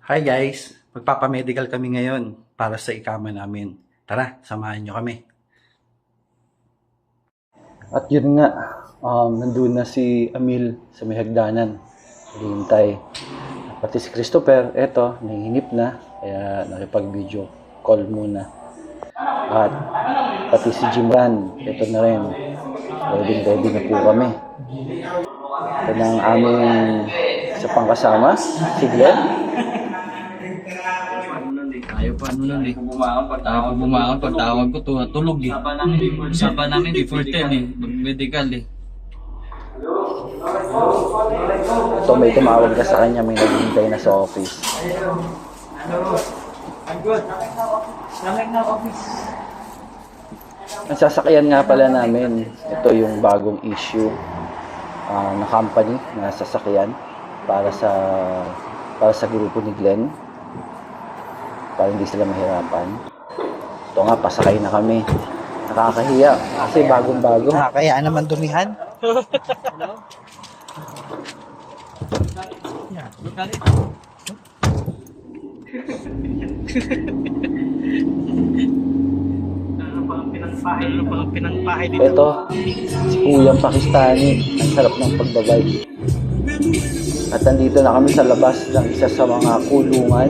Hi guys, magpapamedical kami ngayon para sa ikama namin. Tara, samahan nyo kami. At yun nga, nandun na si Emil sa may hagdanan. Naghihintay. Pati si Christopher, eto, nahihinip na. Kaya nakipag-video call muna. At pati si Jimran, eto na rin. Ready na po kami. Ito na ang aming isa pang kasama, si Glenn. Ayaw pa ano nun eh. Ako bumangon pagtawag ko tulog eh. Usapan namin before 10 eh. Medical eh. Ito may tumawag na sa kanya, may naghihintay na sa office. I'm good. Lamig na office. Ang sasakyan nga pala namin, ito yung bagong issue na company na sasakyan para sa grupo ni Glenn, para hindi sila mahirapan. Ito nga, pasakay na kami. Nakakahiya kasi bagong-bago. Nakakaya naman dumihan. Ano pa pinangpahay dito? Ito, si Kuyang Pakistani. Ang sarap ng pagbabay. At nandito na kami sa labas ng isa sa mga kulungan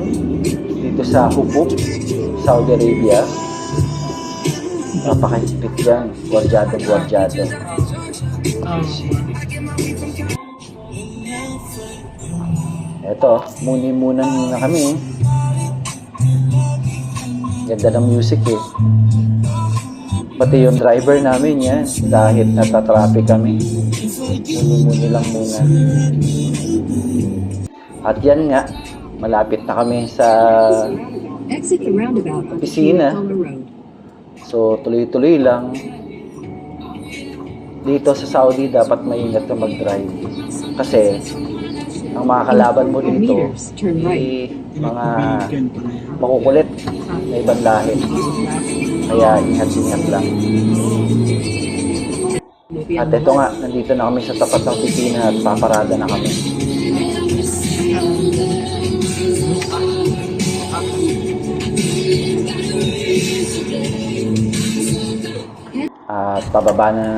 dito sa Hupuk, Saudi Arabia. Napakahigpit yan. Gwardyado. Eto, muna kami. Ganda ng music eh. Pati yung driver namin yan, dahil natatraffic kami. Muni lang muna. At yan nga, malapit na kami sa opisina. So, tuloy-tuloy lang. Dito sa Saudi, dapat maingat ka mag-drive. Kasi, ang mga kalaban mo dito, ay mga makukulit na ibang lahi. Kaya ingat-ingat lang. At ito nga, nandito na kami sa tapat ng opisina at paparada na kami. At pababa na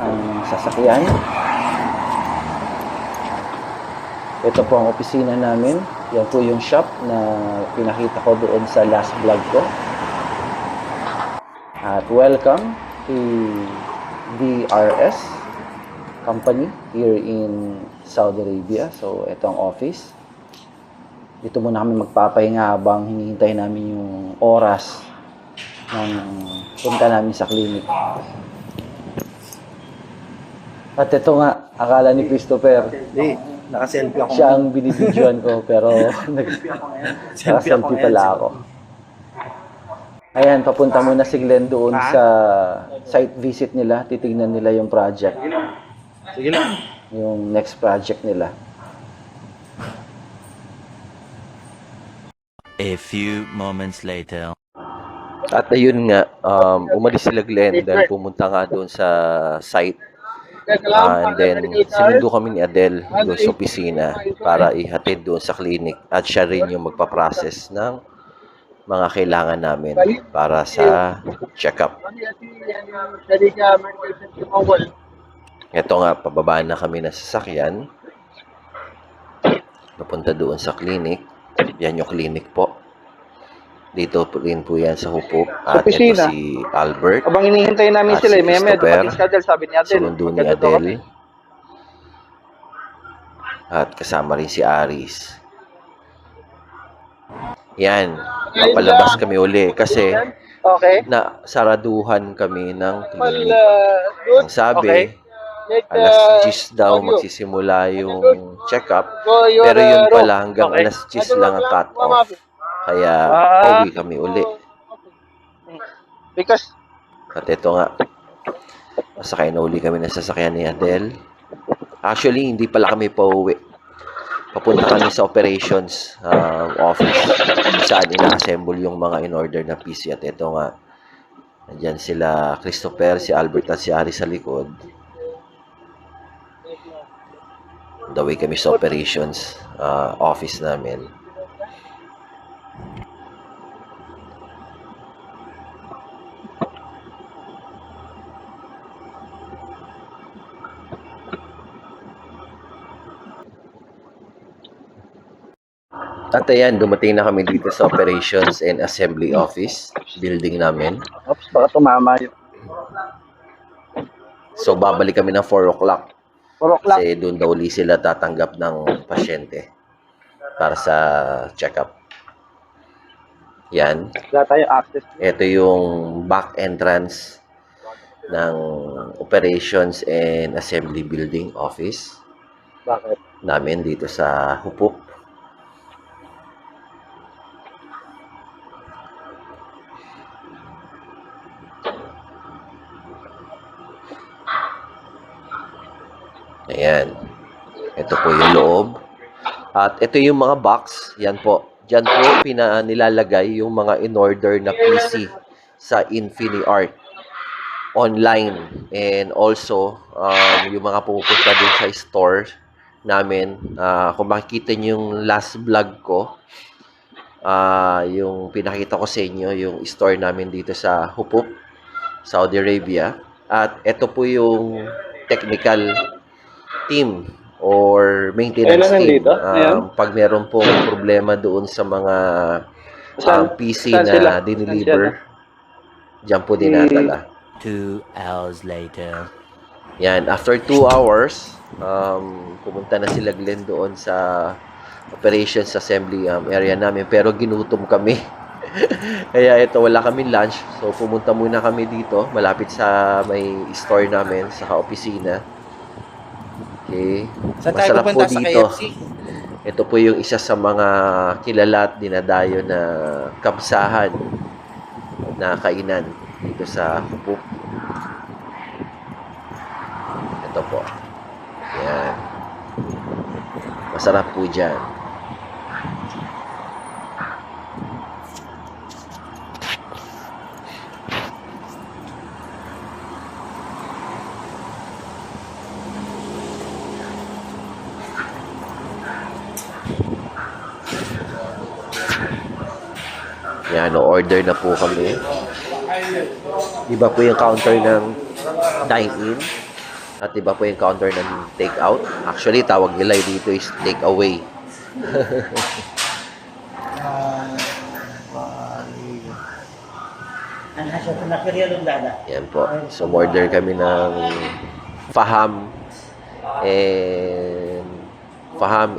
ang sasakyan. Ito po ang opisina namin. Yan po yung shop na pinakita ko doon sa last vlog ko. At welcome to DRS company here in Saudi Arabia. So, ito ang office. Dito muna kami magpapahinga habang hinihintay namin yung oras ng punta namin sa clinic. At ito nga, akala ni Christopher, Naka-selfie ako. siya ang binibidyoan ko, pero naka-selfie pala ako. Ayan, papunta muna si Glenn doon sa site visit nila. Titignan nila yung project. Sige lang. Yung next project nila. A few moments later. At ayun nga, umalis sila Glenn dahil pumunta nga doon sa site. And then, sinundo kami ni Adele doon sa opisina para ihatid doon sa clinic. At siya rin yung magpa-process ng mga kailangan namin para sa check-up. Ito nga, pababa na kami ng sasakyan. Napunta doon sa clinic. Yan yung clinic po. Dito rin po yan sa Hupuk. At ito si Albert. Abang hinihintay namin At sila, si may Christopher, schedule, sabi ni Adele. sinundo ni Adele. At kasama rin si Aris. Yan. Papalabas kami uli kasi Okay. na saraduhan kami ng clinic. Good. Ang sabi, Okay. alas 10 daw magsisimula yung check-up. Go your Pero yun room. pala hanggang Okay. alas 10 lang ang cut-off. Kaya uwi kami uli. Because At ito nga, masakay na uli kami ng sasakyan ni Adele. Actually, hindi pala kami pauwi. Papunta kami sa operations office kung saan ina-assemble yung mga in-order na PC. At ito nga, nandyan sila Christopher, si Albert at si Ari sa likod. The way kami sa operations office namin. At ayan, dumating na kami dito sa Operations and Assembly Office, building namin. Oops, baka tumama yun. So, babalik kami ng 4 o'clock. 4 o'clock. Kasi doon daw uli sila tatanggap ng pasyente para sa check-up. Yan. Wala tayo access. Ito yung back entrance ng Operations and Assembly Building Office Bakit? namin dito sa Hupok. Ayan. Ito po yung loob. At ito yung mga box. Yan po. Diyan po nilalagay yung mga in-order na PC sa InfiniArt online. And also, yung mga pupunta din sa store namin. Kung makikita nyo yung last vlog ko, yung pinakita ko sa inyo, yung store namin dito sa Hupok, Saudi Arabia. At ito po yung technical team or maintenance Kailan team. nandito? Ayan. Pag meron pong problema doon sa mga PC saan sila? na dineliver, diyan po dinadala. 2 hours later. Yan, after 2 hours, pumunta na sila Glenn doon sa operations assembly area namin, pero ginutom kami. Kaya ito, wala kami lunch. So, pumunta muna kami dito, malapit sa may store namin, sa opisina. Okay. Masarap po dito. Ito po yung isa sa mga kilala at dinadayo na kabsahan na kainan dito sa Hupok. Ito po. Yan. Masarap po dyan. Yan, order na po kami. Iba po yung counter ng dine-in at iba po yung counter ng take-out. Actually, tawag nila dito is take-away. Yan po. So, order kami ng faham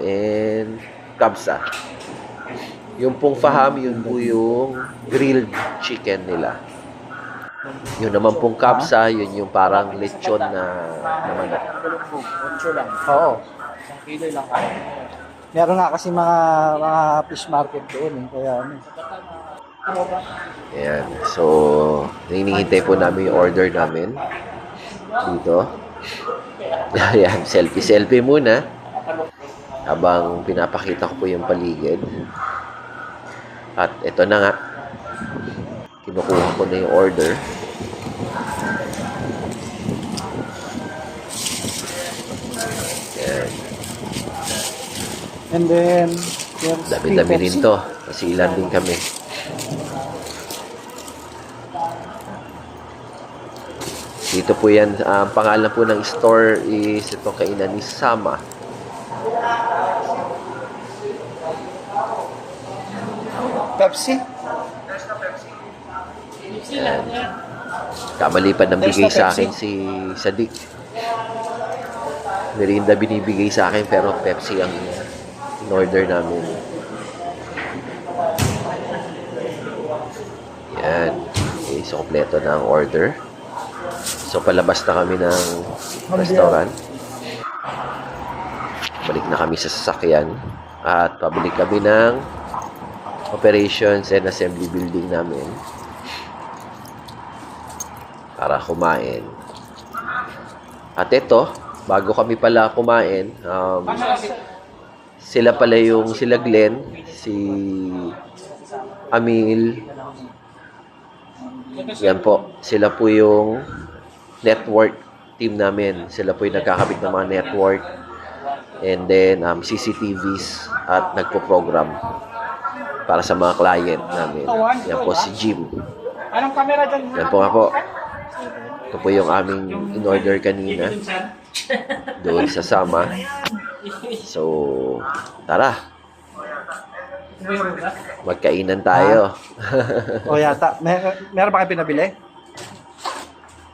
and kabsa. Yung pong faham, yun po yung grilled chicken nila. Yun naman pong kabsa, yun yung parang lechon na manok. Oo. Meron nga kasi mga fish market doon eh. Kaya ano. Ayan. So, hinihintay po namin yung order namin dito. Ayan, selfie muna habang pinapakita ko po yung paligid. At ito na nga, kinukuha ko na yung order. Ayan. And then, Dami-dami rin to. Kasi ilan din kami. Dito po yan. Ang pangalan po ng store is itong kainan ni Sama. Pepsi? Ayan. Kamali pa ng bigay sa akin si Sadik. Merinda binibigay sa akin pero Pepsi ang in-order namin. Yan. Okay, so kompleto na ang order. So palabas na kami ng restaurant. Balik na kami sa sasakyan at pabalik kami ng operations and assembly building namin para kumain. At ito, bago kami pala kumain, sila Glenn, si Amil, yan po, sila po yung network team namin. Sila po yung nagkakabit ng mga network and then CCTVs at nagpo-program para sa mga client namin. Yan po si Jim. Anong camera dyan? Yan po nga po. Ito po yung aming in-order kanina doon sa Sama. So, tara. Magkainan tayo. O yata. Meron ba kayo pinabili?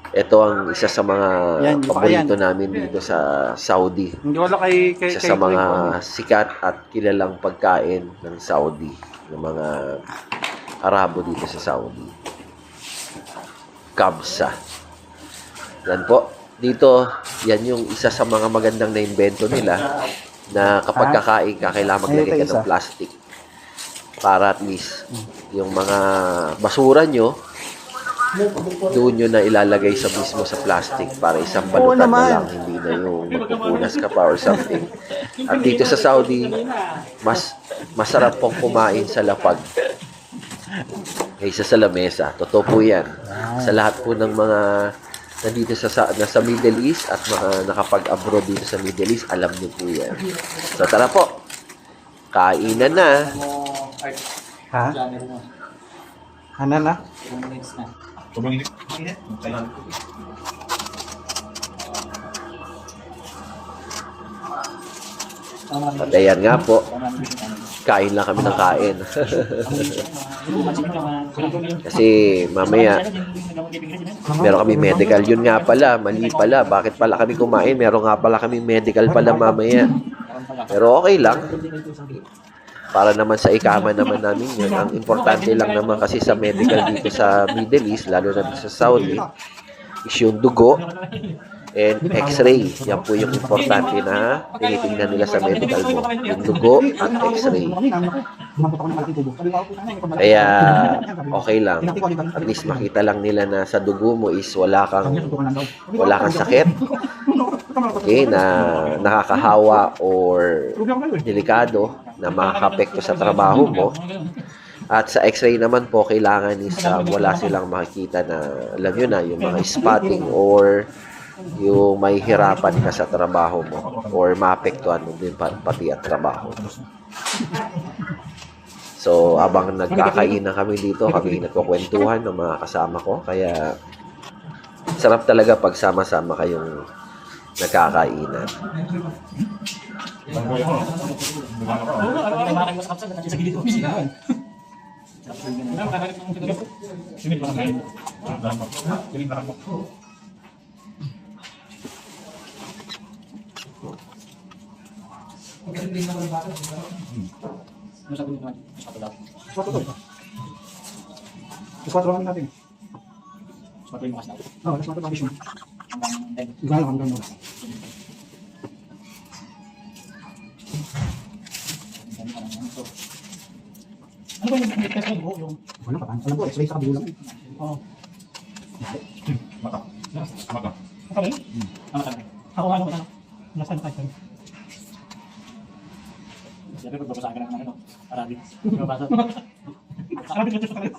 Ito ang isa sa mga Yan, baka paborito namin dito sa Saudi. Hindi wala kay Isa sa mga sikat at kilalang pagkain ng Saudi, ng mga Arabo dito sa Saudi. Kabsa. Yan po. Dito, yan yung isa sa mga magandang na-invento nila na kapag kakain ka, kailangan maglagay ka ng plastic. Para at least, yung mga basura nyo, doon nyo na ilalagay sa mismo sa plastic para isang balutan na lang, hindi na yung magpupunas ka pa or something. At dito sa Saudi, masarap pong kumain sa lapag kaysa sa lamesa. Totoo po yan. Sa lahat po ng mga nandito nasa Middle East at mga nakapag-abroad dito sa Middle East, alam nyo po yan. So tara po, kainan na. Ha? Ano na? At ayan nga po, kain lang kami ng kain. Kasi mamaya, meron kami medical. Yun nga pala, mali pala. Bakit pala kami kumain? Meron nga pala kami medical pala mamaya. Pero okay lang. Para naman sa ikama naman namin yun. Ang importante lang naman kasi sa medical dito sa Middle East, lalo na dito sa Saudi, is yung dugo and x-ray. Yan po yung importante na tinitingnan nila sa medical mo. Yung dugo at x-ray. Kaya okay lang. At least makita lang nila na sa dugo mo is wala kang sakit. Okay, na nakakahawa or delikado na makakapekto sa trabaho mo. At sa x-ray naman po, kailangan is wala silang makikita na, alam nyo na, yung mga spotting or yung may hirapan ka sa trabaho mo or maapektuhan mo din pati at trabaho. So, abang nagkakainan kami dito, kami nagkukwentuhan ng mga kasama ko. Kaya, sarap talaga pag sama-sama kayong nagkakainan. Iswatro lang natin. Oo, iswatro lang natin. Gaya lang hanggang mo. Ano ba yung test mo yung? Wala pa. Alam ko, x-ray sa kabilo lang. Oo. Mata. Okay? Ako ano ba? Nasa tayo. Siyempre, pagbabasa ka ng ano, Arabic. Pagbabasa. Arabic na tayo.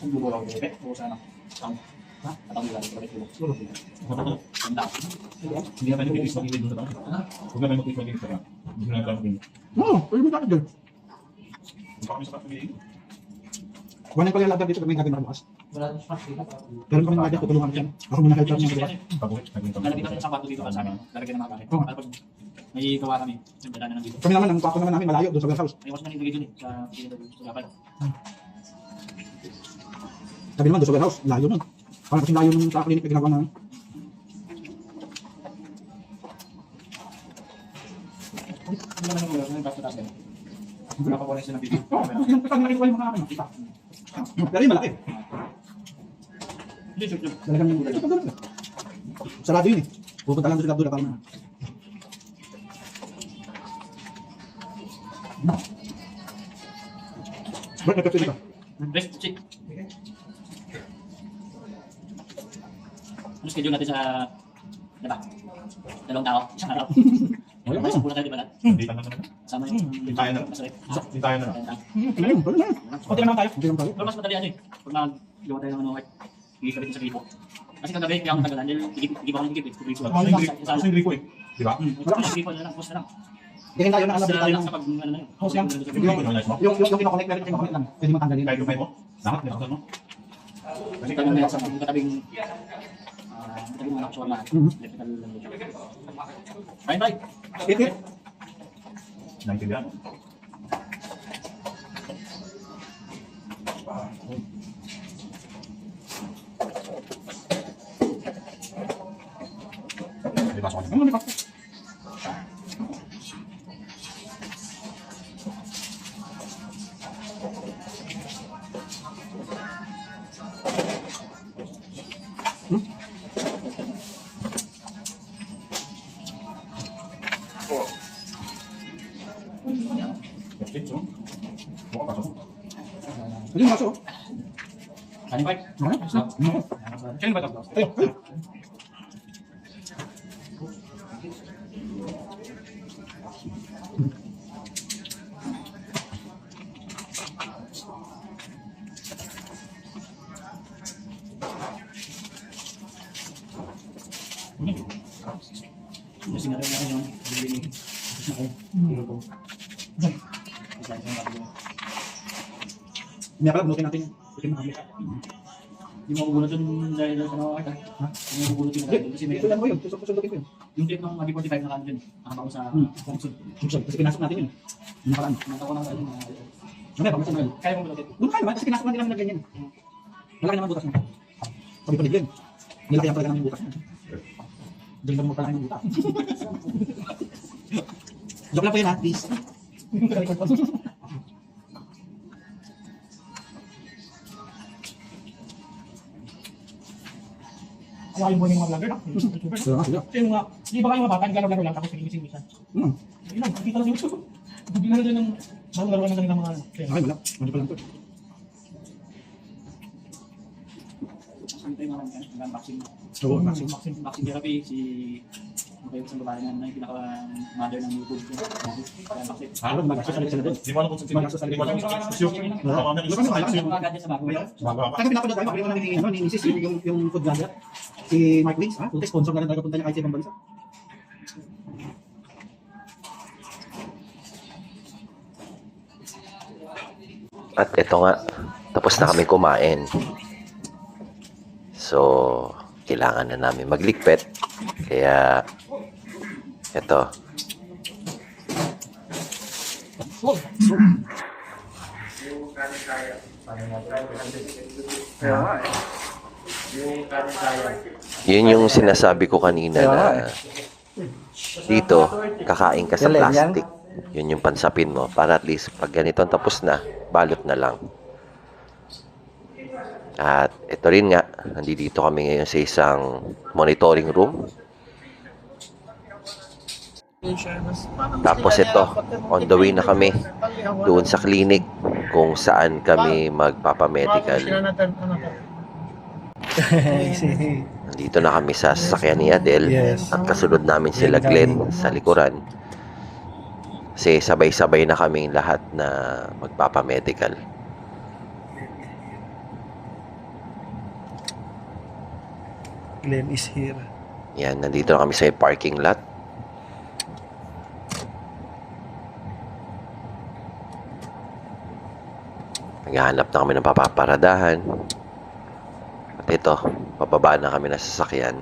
Kung dugo lang, bebe, dugo sana. Ha? Atang nila, bebe, dugo. Dugo. Tanda. Hindi na tayo mag-iis mag-iis doon sa tao. Huwag na tayo mag-iis mag-iis sa tao. Hindi na tayo mag-iis. Oo, pwede mo tayo dyan. Baka kami sa tao mag-iis. Wala yung pala dito, kami gagawin bukas. Pero kami nalagyan, tutulungan ko dyan. Ako muna kayo niya bukas. Pabulit. Lalagyan kami ng sapato dito sa amin. Lalagyan ng mga gamit. Para pag may gawa kami, nagdala na dito. Kami naman, ang pako naman namin malayo doon sa warehouse. May iwas na nilagay dun eh, sa kapal. Sabi naman doon sa warehouse, layo nun. Parang kasing layo nung sa klinik na ginagawa namin. Hindi naman yung yung basta taas ganun. Nakakuha sila ng video. Yung pag nakikuha yung mga akin, kita. Pero yung malaki. Hindi, sure. Talagang yung sarado yun eh. Pupunta lang doon sa Abdullah para na. Bert, nagkapit dito. Best check. Ano schedule natin sa, diba? Dalawang tao, isang araw. May isang pula tayo, diba? Hindi tayo na naman. Sama yung Tayo na. masarap. Hindi tayo na. Kunti naman tayo. Kunti naman tayo. Pero mas madali ano eh. Pag nagawa tayo ng ano, higit sa gripo. Kasi kagabi, kaya ako tagalan, dahil higit ako ng higit eh. Gripo. Gusto yung gripo eh. Di ba? Wala ko sa gripo na lang, post na lang. Tingin tayo na alam Sa tayo relax ng kapag ano na yun. host yan. Yung kinoconnect, pero kinoconnect lang. Pwede mo tanggalin. Kahit yung mo, lahat nilakasan mo. Kasi kami meron sa mga katabing mga nakasuwar na electrical lang yun. Fine, bye. Hit. Naintindihan mo. Di ba, so, Ano ba? Ito, buka pa, so. Hindi mo kaso. Fine, bye. Kailan ba ito? Tayo. Kasi nga rin ako yung bibili. Hindi pala, bunutin natin. Bunutin mo kami. Hindi mo bubunot dun dahil sa mga kata. Hindi mo bubunot yung dahil kasi may Ito lang mo yun. Susundutin ko yun. yung tip ng AB45 na kanto dun. Nakapa ko sa console. Kasi pinasok natin yun. Yung nakaraan. Nasa ko lang sa mga Ano ba? Masama. kaya mo bunutin. Doon kayo ba? Kasi pinasok natin namin na ganyan. Malaki naman butas mo. Sabi ko ligyan. Nilaki ang talaga namin butas mo. Diyan mo pala yung butas. Joke lang po yun ha, please. Ayaw mo yung mga vlogger, no? Yung mga, di ba kayo mga bata, galaw-galaw lang, tapos nag-imising-imisan. Yun lang, nakita lang sa YouTube. Hindi na dyan ng laro-laruan ng kanilang mga... Okay, wala. Ano pa lang to? Saan tayo mga unboxing. Oo, maximum. Unboxing therapy, si Makayo sa babae na yung pinaka-mother ng YouTube. Unboxing. Parang mag-asasalit sila doon. Di mo alam kung saan di mo alam kung saan Mga gadgets sa bago. Kasi pinapanood tayo, makikita namin ni Mrs. yung food vlogger. Si Mark Wings, ha? Puti, sponsor na rin talaga punta niya kahit sa ibang bansa. At ito nga, tapos na kami kumain. So, kailangan na namin magligpit. Kaya, ito. Yun yung sinasabi ko kanina na dito, kakain ka sa plastic. Yun yung pansapin mo. Para at least, pag ganito tapos na, balot na lang. At ito rin nga, nandito kami ngayon sa isang monitoring room. Tapos ito, on the way na kami doon sa clinic kung saan kami magpapamedical. Nandito na kami sa sasakyan ni Adele at kasunod namin sila Glenn sa likuran. Kasi sabay-sabay na kaming lahat na magpapamedical. Glenn is here. Yan, nandito na kami sa parking lot. Naghahanap na kami ng papaparadahan. At ito, pababa na kami ng sasakyan.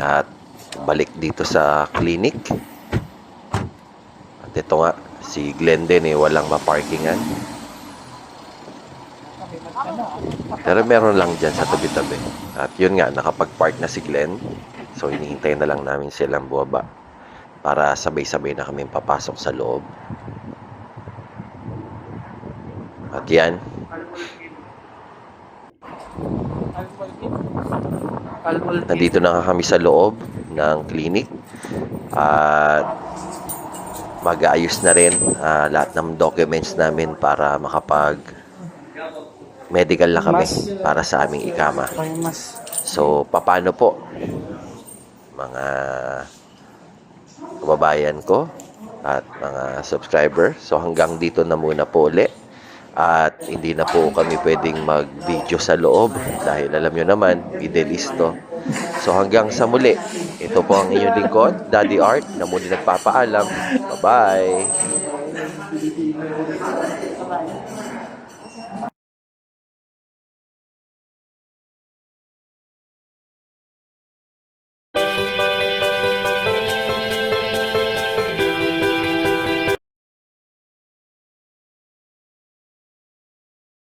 At balik dito sa clinic. At ito nga, si Glenn din walang maparkingan. Pero meron lang dyan sa tabi-tabi. At yun nga, nakapag-park na si Glenn. So, hinihintay na lang namin silang buwaba para sabay-sabay na kami papasok sa loob. At yan. Nandito na kami sa loob ng clinic. At mag-aayos na rin lahat ng documents namin para medical na kami para sa aming ikama. So, paano po mga kababayan ko at mga subscriber? So, hanggang dito na muna po ulit. At hindi na po kami pwedeng mag-video sa loob dahil alam nyo naman, Middle East to. So hanggang sa muli, ito po ang inyong lingkod, Daddy Art, na muli nagpapaalam. Bye-bye!